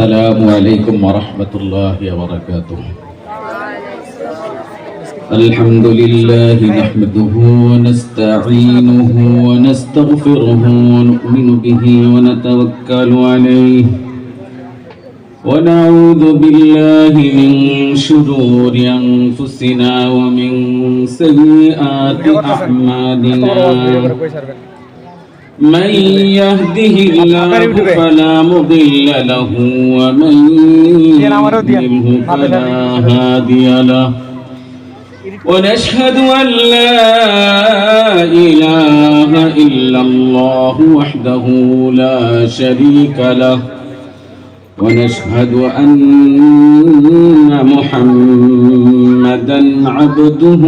السلام عليكم ورحمة الله وبركاته. الحمد لله نحمده ونستعينه ونستغفره ونؤمن به ونتوكل عليه ونعوذ بالله من شرور أنفسنا ومن سيئات أعمالنا. من يهده الله فلا مضل له ومن يضلله فلا هادي له. ونشهد أن لا إله إلا الله وحده لا شريك له ونشهد أن محمدا عبده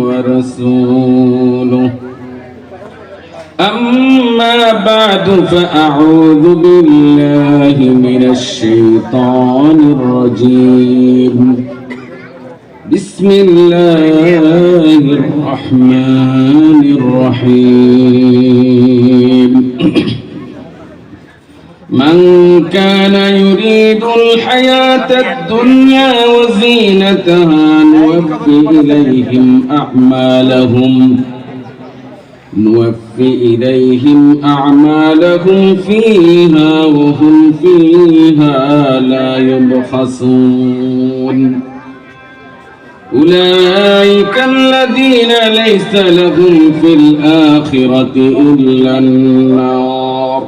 ورسوله. أما بعد فأعوذ بالله من الشيطان الرجيم. بسم الله الرحمن الرحيم. من كان يريد الحياة الدنيا وزينتها نوفي إليهم أعمالهم فيها وهم فيها لا يبخسون. أولئك الذين ليس لهم في الآخرة إلا النار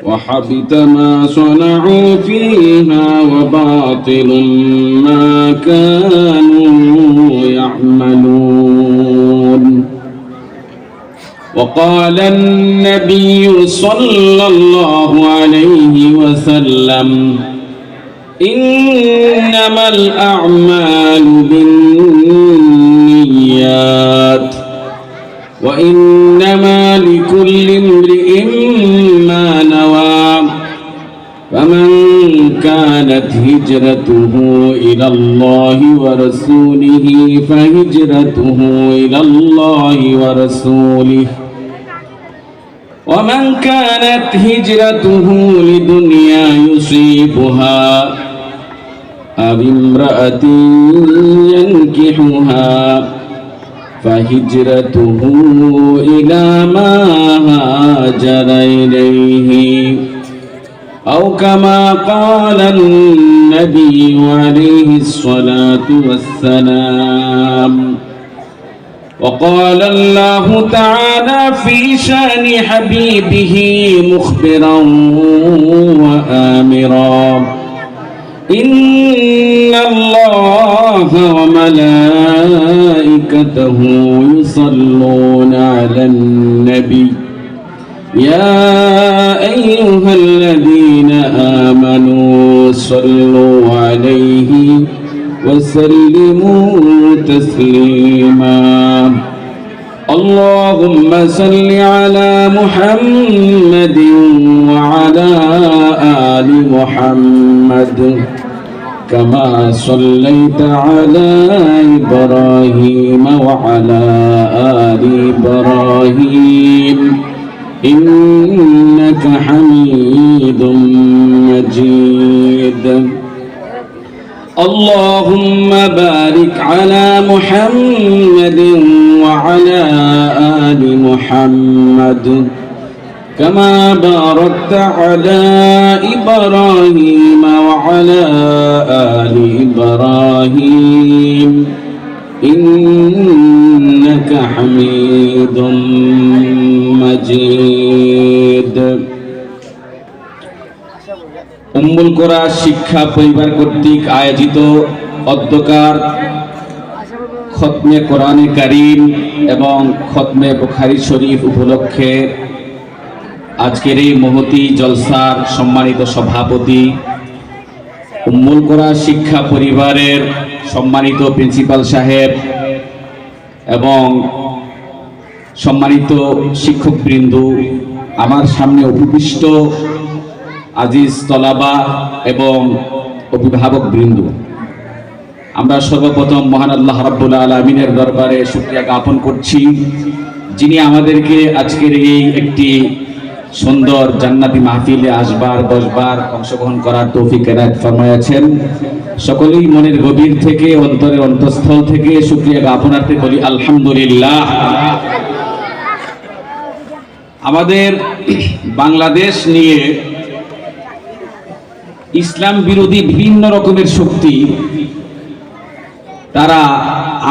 وحبط ما صنعوا فيها وباطل ما كانوا يعملون. وقال النبي صلى الله عليه وسلم: إنما الأعمال بالنيات وإنما لكل امرئ ما نوى. فمن كانت هجرته إلى الله ورسوله فهجرته إلى الله ورسوله. ومن كانت هجرته لدنيا يصيبها أو امرأة ينكحها فهجرته إلى ما هاجر إليه أو كما قال النبي عليه الصلاة والسلام. وقال الله تعالى في شأن حبيبه مخبرا وآمرا: إن الله وملائكته يصلون على النبي يا أيها الذين آمنوا صلوا عليه وسلموا تسليما. اللهم صل على محمد وعلى آل محمد كما صليت على إبراهيم وعلى آل إبراهيم إنك حميد مجيد. اللهم بارك على محمد وعلى آل محمد كما باركت على إبراهيم وعلى آل إبراهيم إنك حميد مجيد. উম্মুল কোরা শিক্ষা পরিবার কর্তৃক আয়োজিত অধ্যকার খতমে কোরআনে কারীম এবং খতমে বুখারী শরীফ উপলক্ষে আজকের এই মহতী জলসার সম্মানিত সভাপতি, উম্মুল কোরা শিক্ষা পরিবারের সম্মানিত প্রিন্সিপাল সাহেব এবং সম্মানিত শিক্ষকবৃন্দ, আমার সামনে উপবিষ্ট আজিজ তলাবা এবং অভিভাবক বৃন্দ, আমরা সর্বপ্রথম মহান আল্লাহ রাব্বুল আলামিনের দরবারে শুকরিয়া জ্ঞাপন করছি, যিনি আমাদেরকে আজকের এই একটি সুন্দর জান্নাতি মাহফিলে আসবার বসবার অংশগ্রহণ করার তৌফিক এনায়েত ফরমায়াছেন। সকলেই মনের গভীর থেকে অন্তরের অন্তঃস্থল থেকে শুকরিয়া জ্ঞাপনার্থে বলি আলহামদুলিল্লাহ। আমাদের বাংলাদেশ নিয়ে ইসলাম বিরোধী বিভিন্ন রকমের শক্তি তারা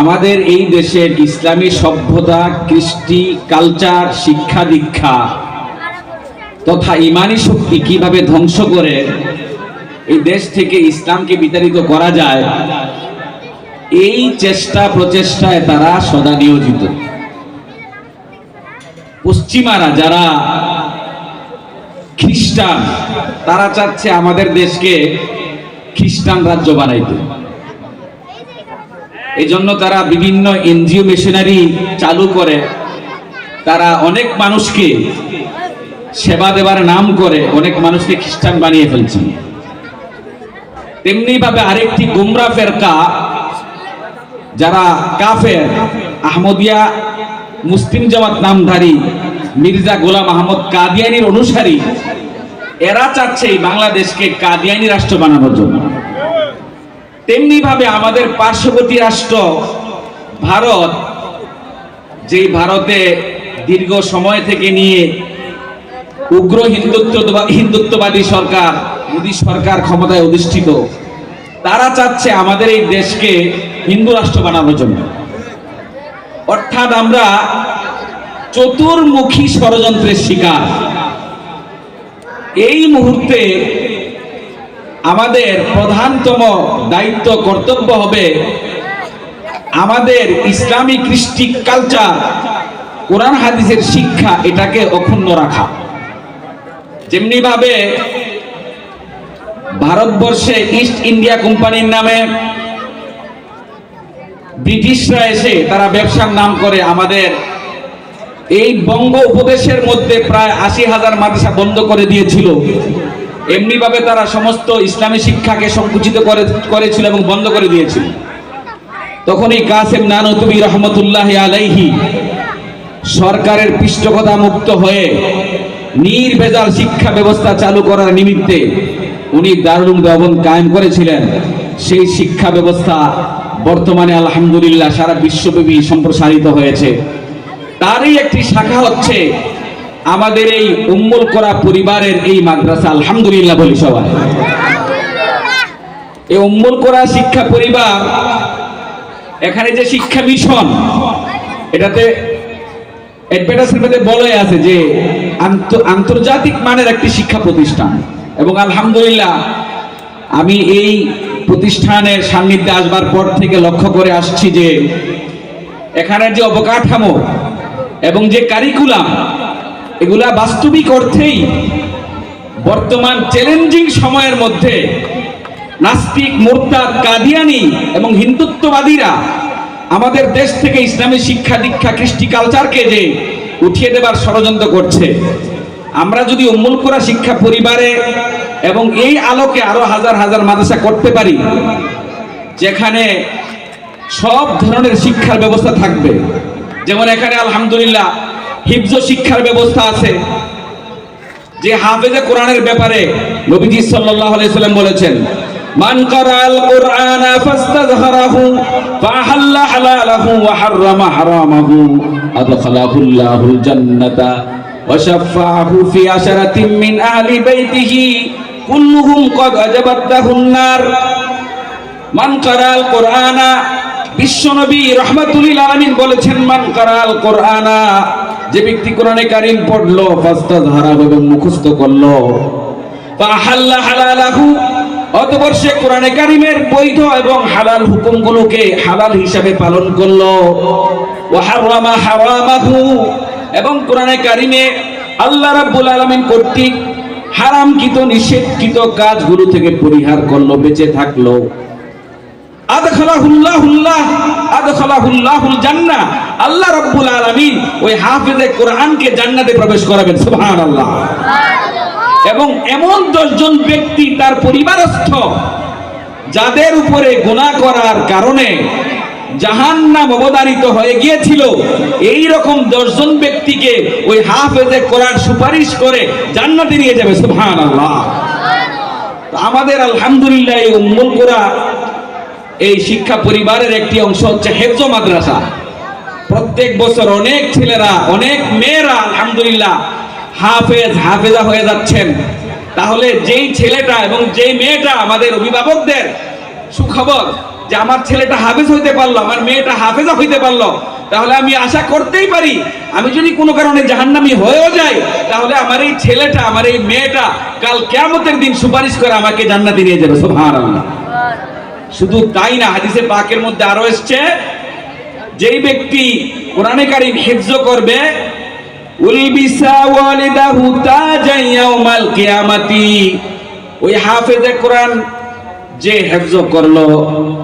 আমাদের এই দেশের ইসলামী সভ্যতা, কৃষ্টি, কালচার, শিক্ষা দীক্ষা তথা ইমানি শক্তি কিভাবে ধ্বংস করে এই দেশ থেকে ইসলামকে বিতাড়িত করা যায়, এই চেষ্টা প্রচেষ্টায় তারা সদা নিয়োজিত। পশ্চিমারা যারা খ্রিস্টান, তারা চাচ্ছে আমাদের দেশকে খ্রিস্টান রাজ্য বানাইতে। এই জন্য তারা বিভিন্ন এনজিও মিশনারি চালু করে তারা অনেক মানুষকে সেবা দেবার নাম করে অনেক মানুষকে খ্রিস্টান বানিয়ে ফেলছেন। তেমনি ভাবে আরেকটি গুমরা ফেরকা যারা কাফের, আহমদিয়া মুসলিম জামাত নামধারী মির্জা গোলাম আহমদ কাদিয়ানির অনুসারী, এরা চাচ্ছে এই বাংলাদেশকে কাদিয়ানি রাষ্ট্র বানানোর জন্য। তেমনি ভাবে আমাদের পার্শ্ববর্তী রাষ্ট্র ভারত, যেই ভারতে দীর্ঘ সময় থেকে নিয়ে উগ্র হিন্দুত্ববাদী সরকার, মোদী সরকার ক্ষমতায় অধিষ্ঠিত, তারা চাচ্ছে আমাদের এই দেশকে হিন্দু রাষ্ট্র বানানোর জন্য। অর্থাৎ আমরা চতুর্মুখী ষড়যন্ত্রের শিকার। এই মুহূর্তে আমাদের প্রধানতম দায়িত্ব, কর্তব্য হবে আমাদের ইসলামী কৃষ্টি, কালচার, কোরআন হাদিসের শিক্ষা, এটাকে অক্ষুণ্ণ রাখা। যেমনি ভাবে ভারতবর্ষে ইস্ট ইন্ডিয়া কোম্পানির নামে ব্রিটিশরা এসে তারা ব্যবসার নাম করে আমাদের এই বঙ্গ উপদেশের মধ্যে প্রায় 80,000 মাদ্রাসা বন্ধ করে দিয়েছিল। এমনি ভাবে তারা সমস্ত ইসলামী শিক্ষাকে সংকুচিত করেছিল এবং বন্ধ করে দিয়েছিল। তখন এই কাসেম নানুতুবি রহমতুল্লাহ আলাইহি সরকারের পৃষ্ঠপোষকতা মুক্ত হয়ে নির্ভেজাল শিক্ষা ব্যবস্থা চালু করার নিমিত্তে উনি দারুল উলুম দেওবন্দ কায়েম করেছিলেন। সেই শিক্ষা ব্যবস্থা বর্তমানে আলহামদুলিল্লাহ সারা বিশ্বব্যাপী সম্প্রসারিত হয়েছে। তারই একটি শাখা হচ্ছে আমাদের এই উম্মুল কোরা পরিবারের এই মাদ্রাসা। আলহামদুলিল্লাহ বলি সবাই। এই উম্মুল কোরা শিক্ষা পরিবার, এখানে যে শিক্ষা মিশন, এটাতে অ্যাডভার্টাইজমেন্টে বলাই আছে যে আন্তর্জাতিক মানের একটি শিক্ষা প্রতিষ্ঠান। এবং আলহামদুলিল্লাহ আমি এই প্রতিষ্ঠানের সান্নিধ্যে আসবার পর থেকে লক্ষ্য করে আসছি যে এখানের যে অবকাঠামো এবং যে কারিকুলাম, এগুলা বাস্তবিক অর্থেই বর্তমান চ্যালেঞ্জিং সময়ের মধ্যে নাস্তিক, মুরতাদ, কাদিয়ানি এবং হিন্দুত্ববাদীরা আমাদের দেশ থেকে ইসলামী শিক্ষা দীক্ষা, কৃষ্টি, কালচারকে যে উঠিয়ে দেবার ষড়যন্ত্র করছে। আমরা যদি উম্মুল কোরা শিক্ষা পরিবারে এবং এই আলোকে আরো হাজার হাজার মাদ্রাসা করতে পারি, যেখানে সব ধরনের শিক্ষার ব্যবস্থা থাকবে। যেমন এখানে আলহামদুলিল্লাহ হিফজ শিক্ষার ব্যবস্থা আছে, যে হাফেজে কোরআনের ব্যাপারে নবীজি সাল্লাল্লাহু আলাইহি সাল্লাম বলেছেন, মান ক্বারাআল কুরআনা ফাস্তাযহারাহু ফাহাল্লা হালালাহু ওয়া হাররামা হারামাহু আদখালাহুল্লাহুল জান্নাতা ওয়া শাফাআহু ফি আশরাতিন মিন আহলি বাইতিহি কুল্লুহুম ক্বাদ আজাবাতাহুন নার। মান ক্বারাআল কুরআনা, বিশ্বনবী রাহমাতুল লিল আলামিন বলেছেন, মান ক্বারাআল কুরআনা, যে ব্যক্তি কোরআনে কারীম পড়লো, ফাস্তাযহারাহু, এবং মুখস্থ করলো, ফাহাল্লা হালালাহু, অতঃপর সে কোরআনে কারীমের বৈধ এবং হালাল হুকুমগুলোকে হালাল হিসাবে পালন করলো, ওয়া হারামা হারামাহু, এবং কোরআনে কারীমে আল্লাহ রাব্বুল আলামিন কর্তৃক হারামকৃত, নিষেধকৃত কাজগুলো থেকে পরিহার করলো, বেঁচে থাকলো, আদখালাহুল্লাহুল জান্নাহ, আল্লাহ রাব্বুল আলামিন ওই হাফেজে কোরআনকে জান্নাতে প্রবেশ করাবেন। সুবহানাল্লাহ। এবং এমন 10 জন ব্যক্তি তার পরিবারস্থ, যাদের উপরে গুনাহ করার কারণে জাহান্নাম অবধারিত হয়ে গিয়েছিল, এই রকম 10 জন ব্যক্তিকে ওই হাফেজে কোরআন সুপারিশ করে জান্নাতে নিয়ে যাবে। সুবহানাল্লাহ। আমাদের আলহামদুলিল্লাহ এই উম্মুল কুরা এই শিক্ষা পরিবারের একটি অংশ হচ্ছে হেফজ মাদ্রাসা। প্রত্যেক বছর অনেক ছেলেরা, অনেক মেয়েরা আলহামদুলিল্লাহ হাফেজ হাফেজা হয়ে যাচ্ছেন। তাহলে যেই ছেলেটা এবং যেই মেয়েটা, আমাদের অভিভাবকদের সুখবর যে আমার ছেলেটা হাফেজ হইতে পারলো, আমার মেয়েটা হাফেজা হইতে পারলো, তাহলে আমি আশা করতেই পারি আমি যদি কোনো কারণে জাহান্নামী হয়েও যাই, তাহলে আমার এই ছেলেটা, আমার এই মেয়েটা কাল কিয়ামতের দিন সুপারিশ করে আমাকে জান্নাতে নিয়ে যাবে। সুবহানাল্লাহ। শুধু তাই না, হাদিসে পাকের মধ্যে আরো এসেছে, যেই ব্যক্তি কোরআনে কারীম হিফজ করবে, উলবিসা ওয়ালিদাহু তাজান ইয়াউমাল কিয়ামাতি, ওই হাফেজে কোরআন যে হিফজ করলো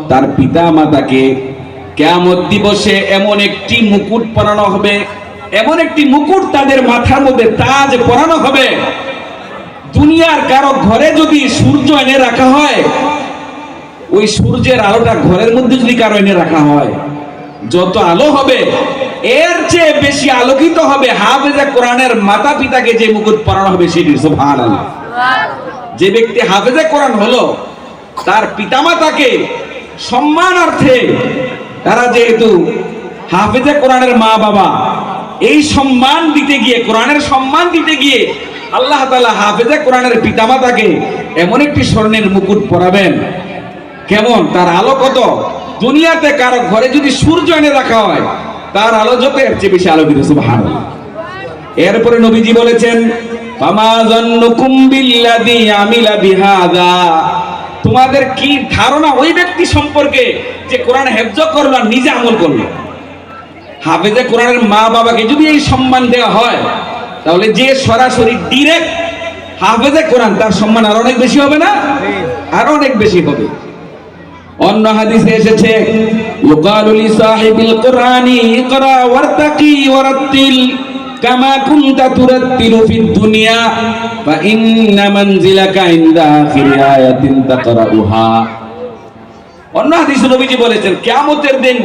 তার পিতা মাতাকে কিয়ামত দিবসে এমন একটি মুকুট পরানো হবে, এমন একটি মুকুট তাদের মাথার মধ্যে তাজ পরানো হবে, দুনিয়ার কারো ঘরে যদি সূর্য এনে রাখা হয়, ওই সূর্যের আলোটা ঘরের মধ্যে যদি কারো এনে রাখা হয়, যত আলো হবে এর চেয়ে বেশি আলোকিত হবে হাফেজে কোরআনের মাতা পিতাকে যে মুকুট পরানো হবে সেটি। সুবহানাল্লাহ। যে ব্যক্তি হাফেজে কোরআন হলো, তার পিতামাতাকে সম্মানার্থে, তারা যেহেতু হাফেজে কোরআনের মা বাবা, এই সম্মান দিতে গিয়ে, কোরআনের সম্মান দিতে গিয়ে আল্লাহ তাআলা হাফেজে কোরআনের পিতামাতাকে এমন একটি স্বর্ণের মুকুট পরাবেন, কেমন তার আলো কত, দুনিয়াতে কারো ঘরে যদি সূর্য এনে রাখা হয় তার আলো যত এর চেয়ে বেশি আলোকিত। সুবহানাল্লাহ। এরপরে নবীজি বলেছেন, ফামা যান্নুকুম বিল্লাযী আমিলা বিহাযা, তোমাদের কি ধারণা ওই ব্যক্তি সম্পর্কে যে কোরআন হেফজ করলো আর নিজে আমল করলো। হাফেজে কোরআনের মা বাবাকে যদি এই সম্মান দেওয়া হয়, তাহলে যে সরাসরি ডাইরেক্ট হাফেজে কোরআন, তার সম্মান আরো অনেক বেশি হবে না? আরো অনেক বেশি হবে। অন্য হাদিসে এসেছে, ইউকালু লি সাহিবিল কুরআনি ইকরা ওয়ারতাকি ওয়ারাত্তিল কামা কুনতা তুরাত্তিলু ফিদ দুনিয়া ফা ইন্না মানজিলাকা ইনদা আখিরি আয়াতিন তাকরাউহা। অন্য হাদিসে নবীজি বলেছেন, কিয়ামতের দিন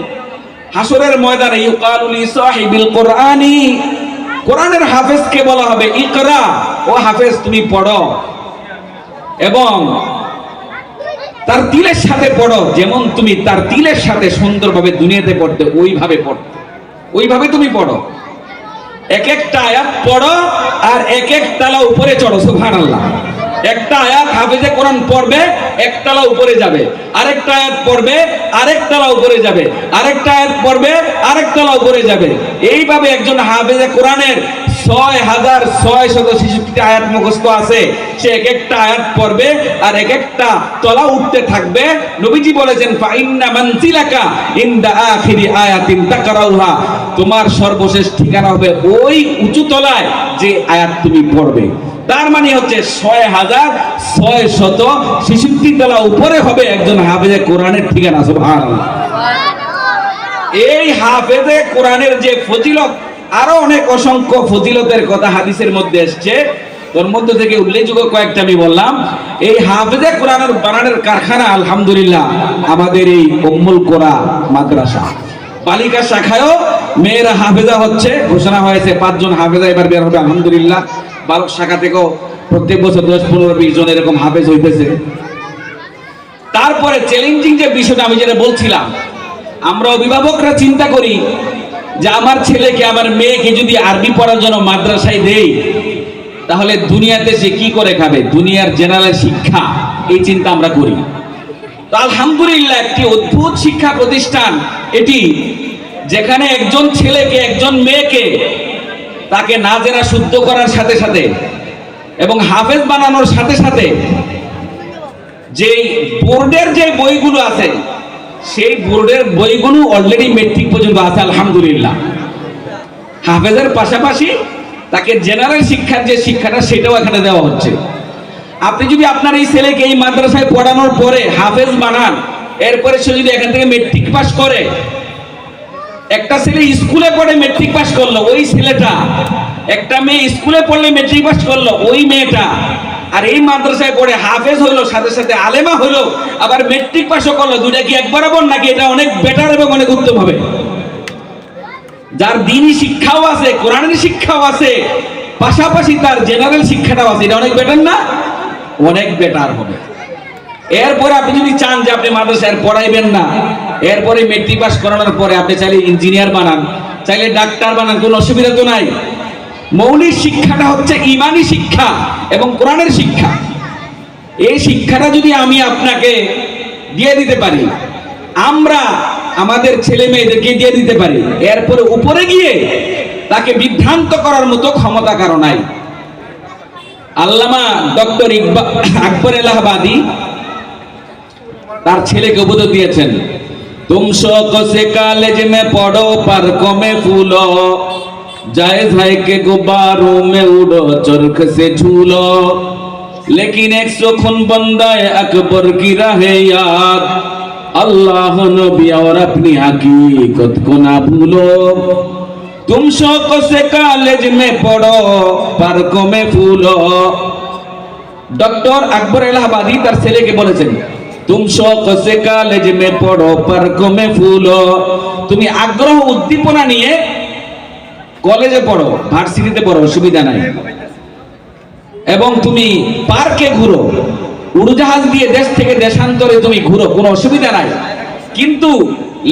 হাসরের ময়দানে ইউকালু লি সাহিবিল কুরআনি, কোরআনের হাফেজকে বলা হবে, ইকরা, ও হাফেজ তুমি পড়ো, এবং তার তিলের সাথে পড়ো, যেমন তুমি তার তিলের সাথে সুন্দরভাবে দুনিয়াতে পড়তে ওইভাবে তুমি পড়ো। এক একটা আয়াত পড়ো আর এক এক তালা উপরে চড়ো। সুবহানাল্লাহ। একটা আয়াত হাফেজে কোরআন পড়বে, এক তালা উপরে যাবে, আরেকটা আয়াত পড়বে, আরেক তালা উপরে যাবে, আরেকটা আয়াত পড়বে, আরেক তালা উপরে যাবে। এইভাবে একজন হাফেজে কোরআনের 6666 আয়াত মুখস্থ আছে, সে এক একটা আয়াত পড়বে আর এক একটা তলা উঠতে থাকবে। নবীজি বলেছেন, ফা ইন্না মানজিলাকা ইনদা আখিরি আয়াতিন তাকরাউহা, তোমার সর্বশেষ ঠিকানা হবে ওই উঁচু তলায় যে আয়াত তুমি পড়বে। তার মানে হচ্ছে 6666 তলা উপরে হবে একজন হাফেজে কোরআনের ঠিকানা। সুবহানাল্লাহ। এই হাফেজে কোরআনের যে ফজিলত, আরো অনেক অসংখ্য ফজিলতের কথা হাদিসের মধ্যে এসেছে, তোর মধ্যে থেকে উল্লেখযোগ্য কয়েকটা আমি বললাম। এই হাফেজে কোরআনের বানানের কারখানা আলহামদুলিল্লাহ আমাদের এই উম্মুল কোরা মাদ্রাসা বালিকা শাখায়ও মেয়েরা হাফেজা হচ্ছে, ঘোষণা হয়েছে 5 জন হাফেজা এবার বের হবে আলহামদুলিল্লাহ। বালক শাখা থেকেও প্রত্যেক বছর 10-15-20 জন এরকম হাফেজ হইতেছে। তারপরে চ্যালেঞ্জিং যে বিষয়টা আমি যেটা বলছিলাম, আমরা অভিভাবকরা চিন্তা করি যে আমার ছেলেকে, আমার মেয়েকে যদি আরবি পড়ার জন্য মাদ্রাসায় দেই, তাহলে দুনিয়াতে সে কি করে খাবে, দুনিয়ার জেনারেল শিক্ষা, এই চিন্তা আমরা করি। তো আলহামদুলিল্লাহ একটি অদ্ভুত শিক্ষা প্রতিষ্ঠান এটি, যেখানে একজন ছেলেকে, একজন মেয়েকে তাকে না জেনা শুদ্ধ করার সাথে সাথে এবং হাফেজ বানানোর সাথে সাথে যে বোর্ডের যে বইগুলো আছে, সেই বোর্ডের বইগুলো অলরেডি মেট্রিক পর্যন্ত আছে আলহামদুলিল্লাহ। হাফেজের পাশাপাশি তাকে জেনারেল শিক্ষার যে শিক্ষাটা, সেটাও এখানে দেওয়া হচ্ছে। আপনি যদি আপনার এই ছেলেকে এই মাদ্রাসায় পড়ানোর পরে হাফেজ বানান, এরপরে সে যদি এখান থেকে মেট্রিক পাস করে, একটা ছেলে স্কুলে পড়ে মেট্রিক পাস করলো ওই ছেলেটা, একটা মেয়ে স্কুলে পড়লে মেট্রিক পাস করলো ওই মেয়েটা, আর এই মাদ্রাসায় পড়ে হাফেজ হইলো, সাথে সাথে আলেমা হইলো, আবার মেট্রিক পাশও করলো, দুইটা কি এক বরাবর নাকি? এটা অনেক বেটার এবং অনেক উত্তম হবে। যার দ্বীনি শিক্ষাও আছে, কোরআনের শিক্ষাও আছে, পাশাপাশি তার জেনারেল শিক্ষাটাও আছে, এটা অনেক বেটার না? অনেক বেটার হবে। এরপরে আপনি যদি চান যে আপনি মাদ্রাসায় পড়াইবেন না, এরপরে মেট্রিক পাস করানোর পরে আপনি চাইলে ইঞ্জিনিয়ার বানান, চাইলে ডাক্তার বানান, কোনো অসুবিধা তো নাই। মৌলিক শিক্ষাটা হচ্ছে ইমানি শিক্ষা এবং কোরআনের শিক্ষা। এই শিক্ষাটা যদি আমি আপনাকে দিয়ে দিতে পারি, আমরা আমাদের ছেলে মেয়েদেরকে দিয়ে দিতে পারি, এরপরে উপরে গিয়ে তাকে বিভ্রান্ত করার মতো ক্ষমতা কারো নাই। আল্লামা ডক্টর আকবর এলাহাবাদী তার ছেলেকে উপদেশ দিয়েছেন, तुम शौक से कॉलेज में पढ़ो पार्कों में फूलो, जायज है के गुब्बारों में उड़ो चरख से झूलो, लेकिन एक सुखन बंदा है अकबर की रहे याद, अल्लाह नबी और अपनी हकीकत को ना भूलो। तुम शौक से कॉलेज में पढ़ो पार्कों में फूलो। डॉक्टर আকবর এলাহাবাদী তার ছেলেকে বলেছেন, तुम शौक से कॉलेज में पढ़ो पार्कों में फूलो, তুমি আগ্রহ উদ্দীপনা নিয়ে কলেজে পড়ো, ভার্সিটিতে পড়ো, অসুবিধা নাই, এবং তুমি পার্কে ঘুরো, উড়োজাহাজ দিয়ে দেশ থেকে দেশান্তরে তুমি ঘুরো, কোনো অসুবিধা নাই, কিন্তু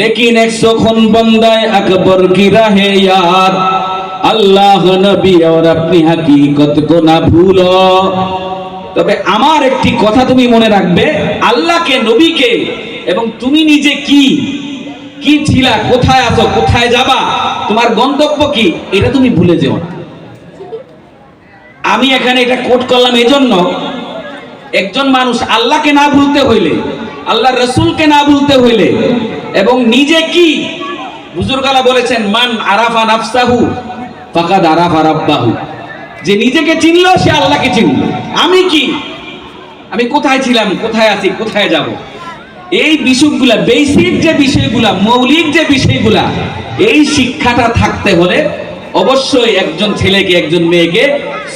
लेकिन एक सुखन बंदा अकबर की रहे याद, अल्लाह नबी और अपनी हकीकत को ना भूलो। তবে আমার একটি কথা তুমি মনে রাখবে, আল্লাহকে, নবীকে এবং তুমি নিজে কি কি ছিলা, কোথায় আছো, কোথায় যাবা, তোমার গন্তব্য কি, এটা তুমি ভুলে যেও না। আমি এখানে এটা কোট করলাম এজন্য, একজন মানুষ আল্লাহকে না ভুলতে হইলে, আল্লাহর রাসূলকে না ভুলতে হইলে এবং নিজে কি, বুজুর্গরা বলেছেন, মান আরাফা নাফসাহু ফাকাদ আরাফা রাব্বাহু, যে নিজেকে চিনলো সে আল্লাহকে চিনল। আমি কি, আমি কোথায় ছিলাম, কোথায় আছি, কোথায় যাব, এই বিষয়গুলা, বেসিক যে বিষয়গুলা, মৌলিক যে বিষয়গুলা, এই শিক্ষাটা থাকতে হলে অবশ্যই একজন ছেলেকে, একজন মেয়েকে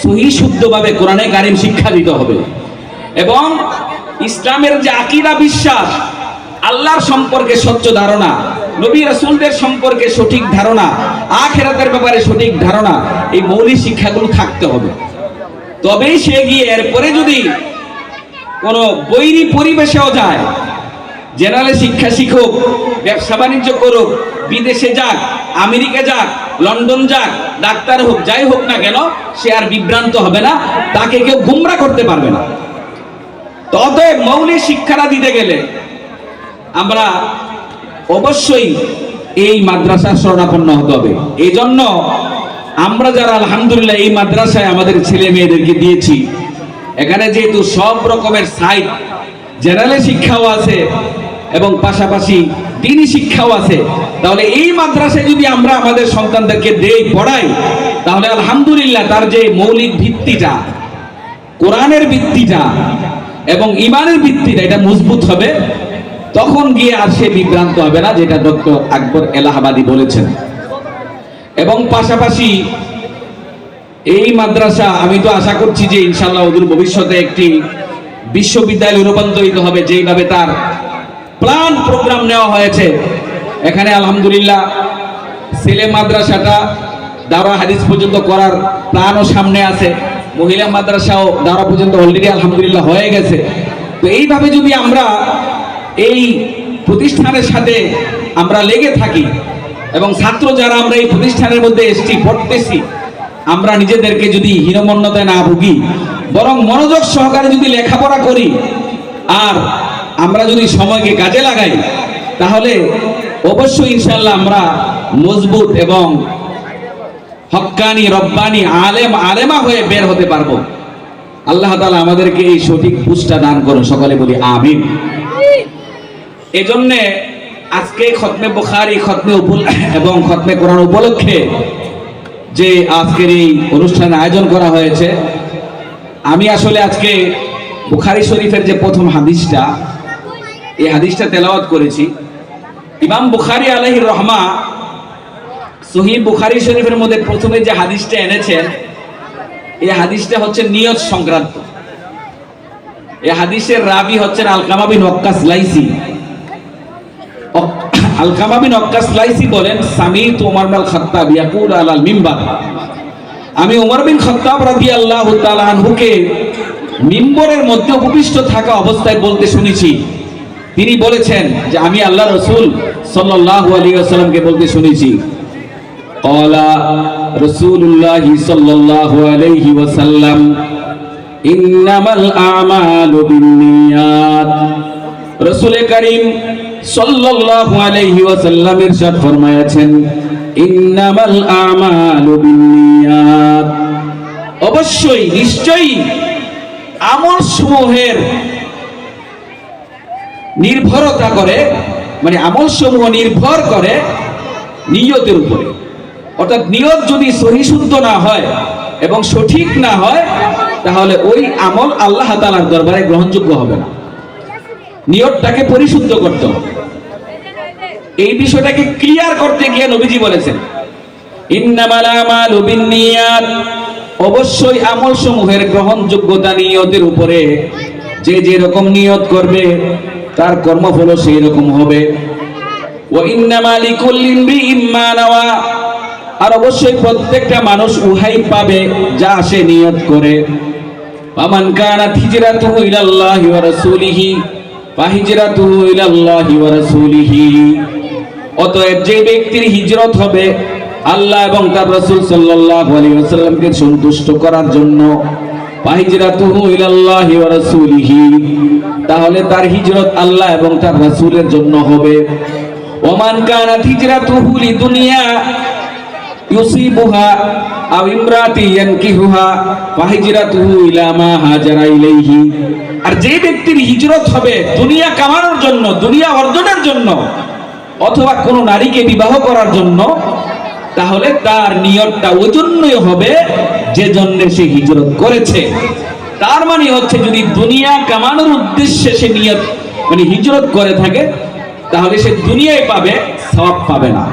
সহি শুদ্ধভাবে কোরআনে কারিম শিক্ষা দিতে হবে। এবং ইসলামের যে আকীদা, বিশ্বাস, আল্লাহর সম্পর্কে স্বচ্ছ ধারণা, নবী রাসূলদের সম্পর্কে সঠিক ধারণা, আখিরাতের ব্যাপারে সঠিক ধারণা, এই মৌলিক শিক্ষাগুলো থাকতে হবে। তবেই সে গিয়ে এরপরে যদি কোনো বৈরী পরিবেশেও যায়, জেনারেল শিক্ষা শিখুক, ব্যবসা বাণিজ্য করুক, বিদেশে যাক, আমেরিকা যাক, লন্ডন যাক, ডাক্তার হোক, যাই হোক না কেন, সে আর বিভ্রান্ত হবে না, তাকে কেউ গুমরা করতে পারবে না। অতএব মৌলিক শিক্ষাটা দিতে গেলে আমরা অবশ্যই এই মাদ্রাসার শরণাপন্ন হতে হবে। এই জন্য আমরা যারা আলহামদুলিল্লাহ এই মাদ্রাসায় আমাদের ছেলে মেয়েদেরকে দিয়েছি, এখানে যেহেতু সব রকমের সাইড, জেনারেল শিক্ষাও আছে এবং পাশাপাশি দ্বীনি শিক্ষাও আছে, তাহলে এই মাদ্রাসায় যদি আমরা আমাদের সন্তানদেরকে দেই, পড়াই, তাহলে আলহামদুলিল্লাহ তার যে মৌলিক ভিত্তিটা, কোরআনের ভিত্তিটা এবং ইমানের ভিত্তিটা, এটা মজবুত হবে। তখন গিয়ে আর সে বিভ্রান্ত হবে না, যেটা ডক্টর আকবর এলাহাবাদী বলেছেন। এবং পাশাপাশি এই মাদ্রাসা, আমি তো আশা করছি যে ইনশাআল্লাহ ওদের ভবিষ্যতে একটি বিশ্ববিদ্যালয়ে রূপান্তরিত হবে, যেইভাবে তার প্ল্যান প্রোগ্রাম নেওয়া হয়েছে। এখানে আলহামদুলিল্লাহ ছেলে মাদ্রাসাটা দাওরা হাদিস পর্যন্ত করার প্ল্যানও সামনে আছে, মহিলা মাদ্রাসাও দাওরা পর্যন্ত অলরেডি আলহামদুলিল্লাহ হয়ে গেছে। তো এইভাবে যদি আমরা এই প্রতিষ্ঠানের সাথে আমরা লেগে থাকি এবং ছাত্র যারা আমরা এই প্রতিষ্ঠানের মধ্যে এসেছি, পড়তেছি, আমরা নিজেদেরকে যদি হীনমন্যতায় না ভুগি, বরং মনোযোগ সহকারে যদি লেখাপড়া করি আর আমরা যদি সময়কে কাজে লাগাই, তাহলে অবশ্যই ইনশাআল্লাহ আমরা মজবুত এবং হক্কানি, রব্বানি, আলেম, আলেমা হয়ে বের হতে পারবো। আল্লাহ তাআলা আমাদেরকে এই সঠিক পুষ্টা দান করুন, সকলে বলি আমিন। এজন্য আজকে খতমে বুখারী, খতমে এবং খতমে কোরআন উপলক্ষে যে আজকের এই অনুষ্ঠানের আয়োজন করা হয়েছে, আমি আসলে আজকে বুখারী শরীফের যে প্রথম হাদিসটা, এই হাদিসটা তেলাওয়াত করেছি। ইমাম বুখারী আলাইহির রহমা সহিহ বুখারী শরীফের মধ্যে প্রথমে যে হাদিসটা এনেছেন, এই হাদিসটা হচ্ছে নিয়ত সংক্রান্ত। এই হাদিসের রাবি হচ্ছেন আলকামা বিন ওয়াক্কাস লাইসি। আলকামা বিন ওয়াক্কাস লাইসি বলেন, সামিতু ওমর বিন খাত্তাব ইয়াকুল আলাল মিম্বার, আমি ওমর বিন খাত্তাব রাদিয়াল্লাহু তাআলা আনহুকে মিম্বরের মধ্যে উপবিষ্ট থাকা অবস্থায় বলতে শুনেছি। তিনি বলেছেন যে আমি আল্লাহ রাসূল সাল্লাল্লাহু আলাইহি ওয়াসাল্লামকে বলতে শুনেছি, ক্বালা রাসূলুল্লাহ সাল্লাল্লাহু আলাইহি ওয়াসাল্লাম ইন্নামাল আমালু বিন্নিয়াত। রাসূল করিম সাল্লাল্লাহু আলাইহি ওয়াসাল্লাম ইরশাদ ফরমায়াছেন, ইন্নামাল আমালু বিন্নিয়াত, অবশ্যই নিশ্চয়ই আমল সমূহের নির্ভরতা করে, মানে আমল সমূহ নির্ভর করে নিয়তের উপরে। অর্থাৎ নিয়ত যদি সহি শুদ্ধ না হয় এবং সঠিক না হয়, তাহলে ওই আমল আল্লাহ তাআলার দরবারে গ্রহণযোগ্য হবে না। নিয়তটাকে পরিশুদ্ধ করতে হবে। এই বিষয়টাকে ক্লিয়ার করতে গিয়ে নবীজি বলেছেন, ইন্নামাল আমালু বিন্নিয়াত, অবশ্যই আমল সমূহের গ্রহণযোগ্যতা নিয়তের উপরে। যে যে রকম নিয়ত করবে তার কর্মফল সেই রকম হবে। ওয়া ইন্নামা লিকুল্লি ইমরিইম মা নাওয়া, আর অবশ্যই প্রত্যেকটা মানুষ উহাই পাবে যা সে নিয়ত করে। ফামান কানাত হিজরাতুহু ইলাল্লাহি ওয়া রাসূলিহি ফাহিজরাতুহু ইলাল্লাহি ওয়া রাসূলিহি, অতএব যে ব্যক্তির হিজরত হবে আল্লাহ এবং তার রাসূল সাল্লাল্লাহু আলাইহি ওয়াসাল্লামকে সন্তুষ্ট করার জন্য, ফাহিজরাতুহু ইলাল্লাহি ওয়া রাসূলিহি, তাহলে তার হিজরত আল্লাহ এবং তার রাসূলের জন্য হবে। ওমান কানাত হিজরাতুহু লিদুনিয়া ইউসিবুহা আও ইমরাতি ইয়ানকিহুহা ফাহিজরাতুহু ইলা মা হাজারা ইলাইহি, আর যে ব্যক্তির হিজরত হবে দুনিয়া কামানোর জন্য, দুনিয়া অর্জনের জন্য, অথবা কোন নারীকে বিবাহ করার জন্য, তাহলে তার নিয়তটা ওই জন্যই হবে যে জন্য সে হিজরত করেছে। তার মানে হচ্ছে যদি দুনিয়া কামানোর উদ্দেশ্যে সে নিয়ত মানে হিজরত করে থাকে, তাহলে সে দুনিয়ায় পাবে, সওয়াব পাবে না।